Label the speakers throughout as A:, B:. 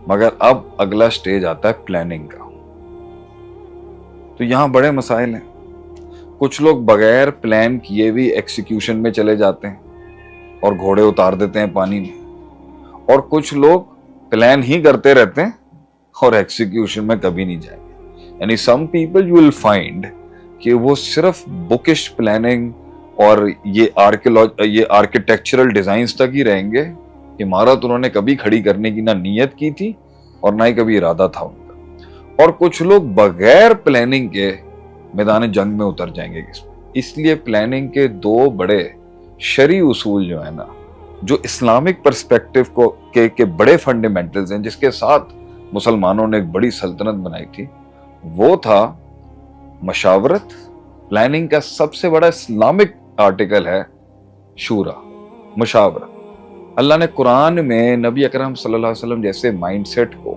A: مگر اب اگلا سٹیج آتا ہے پلاننگ کا. تو یہاں بڑے مسائل ہیں. کچھ لوگ بغیر پلان کیے بھی ایکسیکیوشن میں چلے جاتے ہیں اور گھوڑے اتار دیتے ہیں پانی میں, اور کچھ لوگ پلان ہی کرتے رہتے ہیں اور ایکسیکیوشن میں کبھی نہیں جائیں گے. یعنی some people you will find کہ وہ صرف بکش پلاننگ اور یہ آرکیٹیکچرل ڈیزائنز تک ہی رہیں گے. عمارت انہوں نے کبھی کھڑی کرنے کی نہ نیت کی تھی اور نہ ہی کبھی ارادہ تھا ان کا. اور کچھ لوگ بغیر پلاننگ کے میدان جنگ میں اتر جائیں گے. اس لیے پلاننگ کے دو بڑے شرعی اصول جو ہیں نا, جو اسلامک پرسپیکٹو کے بڑے فنڈامنٹلز ہیں, جس کے ساتھ مسلمانوں نے ایک بڑی سلطنت بنائی تھی, وہ تھا مشاورت. پلاننگ کا سب سے بڑا اسلامک آرٹیکل ہے شورا, مشاورت. اللہ نے قرآن میں نبی اکرم صلی اللہ علیہ وسلم جیسے مائنڈ سیٹ کو,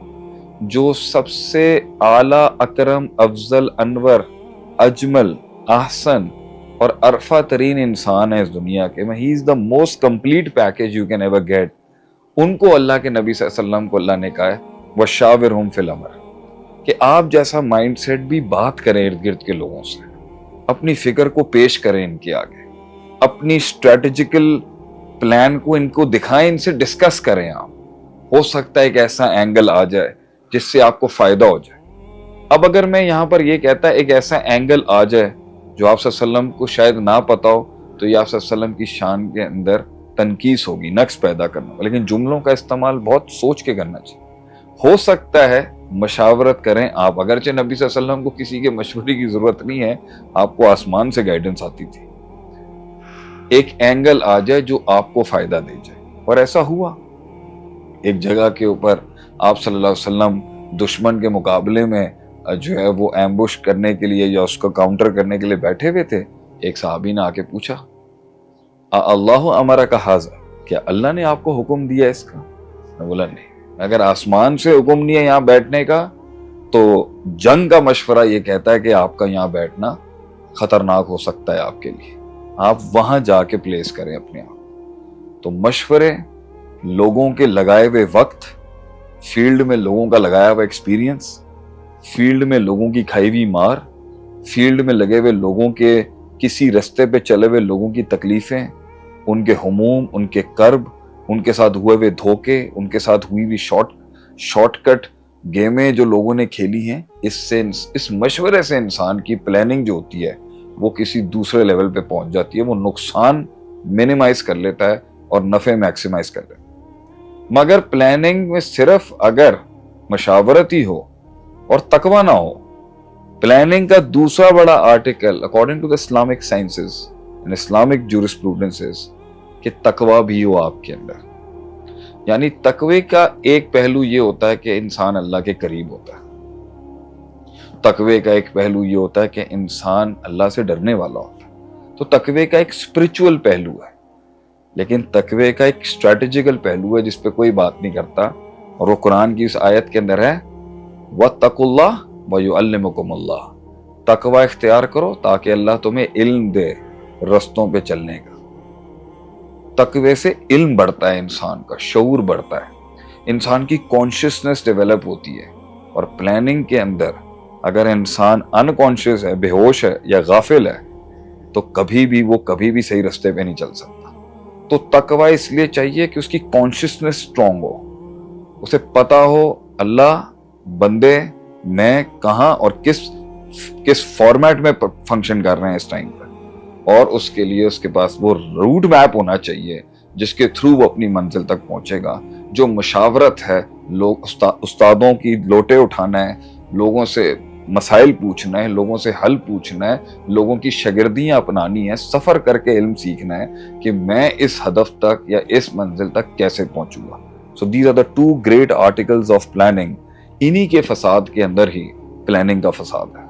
A: جو سب سے اعلیٰ, اکرم, افضل, انور, اجمل, احسن اور ارفع ترین انسان ہے اس دنیا کے میں, he is the most complete package you can ever get, ان کو اللہ کے نبی صلی اللہ علیہ وسلم کو اللہ نے کہا ہے وَشَاوِرْهُمْ فِي الْأَمْرِ, کہ آپ جیسا مائنڈ سیٹ بھی بات کریں ارد گرد کے لوگوں سے, اپنی فکر کو پیش کریں ان کے آگے, اپنی اسٹریٹجیکل پلان کو ان کو دکھائیں, ان سے ڈسکس کریں. آپ ہو سکتا ہے ایک ایسا اینگل آ جائے جس سے آپ کو فائدہ ہو جائے. اب اگر میں یہاں پر یہ کہتا ہے ایک ایسا اینگل آ جائے جو آپ صلی اللہ علیہ وسلم کو شاید نہ پتا ہو, تو یہ آپ صلی اللہ علیہ وسلم کی شان کے اندر تنقیص ہوگی, نقص پیدا کرنا. لیکن جملوں کا استعمال بہت سوچ کے کرنا چاہیے. ہو سکتا ہے مشاورت کریں آپ, اگرچہ نبی صلی اللہ علیہ وسلم کو کسی کے مشورے کی ضرورت نہیں ہے, آپ کو آسمان سے گائیڈنس آتی تھی. ایک اینگل آ جائے جو آپ کو فائدہ دے جائے, اور ایسا ہوا. ایک جگہ کے اوپر آپ صلی اللہ علیہ وسلم دشمن کے مقابلے میں جو ہے وہ ایمبوش کرنے کے لیے یا اس کو کاؤنٹر کرنے کے لیے بیٹھے ہوئے تھے. ایک صحابی نے آ کے پوچھا اللہ امرک ھذا, کیا اللہ نے آپ کو حکم دیا اس کا؟ میں بولا نہیں. اگر آسمان سے حکم نہیں ہے یہاں بیٹھنے کا, تو جنگ کا مشورہ یہ کہتا ہے کہ آپ کا یہاں بیٹھنا خطرناک ہو سکتا ہے آپ کے لیے, آپ وہاں جا کے پلیس کریں اپنے آپ. تو مشورے, لوگوں کے لگائے ہوئے وقت, فیلڈ میں لوگوں کا لگایا ہوا ایکسپیرینس, فیلڈ میں لوگوں کی کھائی ہوئی مار, فیلڈ میں لگے ہوئے لوگوں کے کسی رستے پہ چلے ہوئے لوگوں کی تکلیفیں, ان کے ہموم, ان کے کرب, ان کے ساتھ ہوئے ہوئے دھوکے, ان کے ساتھ ہوئی ہوئی شارٹ کٹ گیمیں جو لوگوں نے کھیلی ہیں, اس مشورے سے انسان کی پلاننگ جو ہوتی ہے وہ کسی دوسرے لیول پہ پہنچ جاتی ہے. وہ نقصان منیمائز کر لیتا ہے اور نفع میکسیمائز کر لیتا ہے. مگر پلاننگ میں صرف اگر مشاورت ہی ہو اور تقوی نہ ہو, پلاننگ کا دوسرا بڑا article according to the Islamic sciences and Islamic jurisprudences, کہ تقوی بھی ہو آپ کے اندر. یعنی تقوی کا ایک پہلو یہ ہوتا ہے کہ انسان اللہ کے قریب ہوتا ہے. تقوی کا ایک پہلو یہ ہوتا ہے کہ انسان اللہ سے ڈرنے والا ہوتا ہے. تو تقوی کا ایک اسپرچول پہلو ہے, لیکن تقوی کا ایک اسٹریٹجیکل پہلو ہے جس پہ کوئی بات نہیں کرتا, اور وہ قرآن کی اس آیت کے اندر ہے وَاتَّقُوا اللَّهَ وَيُعَلِّمُكُمُ اللَّهُ, تقوی اختیار کرو تاکہ اللہ تمہیں علم دے رستوں پہ چلنے کا. تقوی سے علم بڑھتا ہے, انسان کا شعور بڑھتا ہے, انسان کی کانشیسنس ڈیولپ ہوتی ہے. اور پلاننگ کے اندر اگر انسان انکانشیس ہے, بے ہوش ہے یا غافل ہے, تو کبھی بھی صحیح رستے پہ نہیں چل سکتا. تو تقوی اس لیے چاہیے کہ اس کی کانشیسنس اسٹرانگ ہو, اسے پتا ہو اللہ, بندے میں کہاں اور کس فارمیٹ میں فنکشن کر رہے ہیں اس ٹائم پر, اور اس کے لیے اس کے پاس وہ روٹ میپ ہونا چاہیے جس کے تھرو وہ اپنی منزل تک پہنچے گا. جو مشاورت ہے, لوگ استادوں کی لوٹے اٹھانا ہے, لوگوں سے مسائل پوچھنا ہے, لوگوں سے حل پوچھنا ہے, لوگوں کی شاگردیاں اپنانی ہے, سفر کر کے علم سیکھنا ہے کہ میں اس ہدف تک یا اس منزل تک کیسے پہنچوں گا. So these are the two great articles of planning. انہی کے فساد کے اندر ہی پلاننگ کا فساد ہے.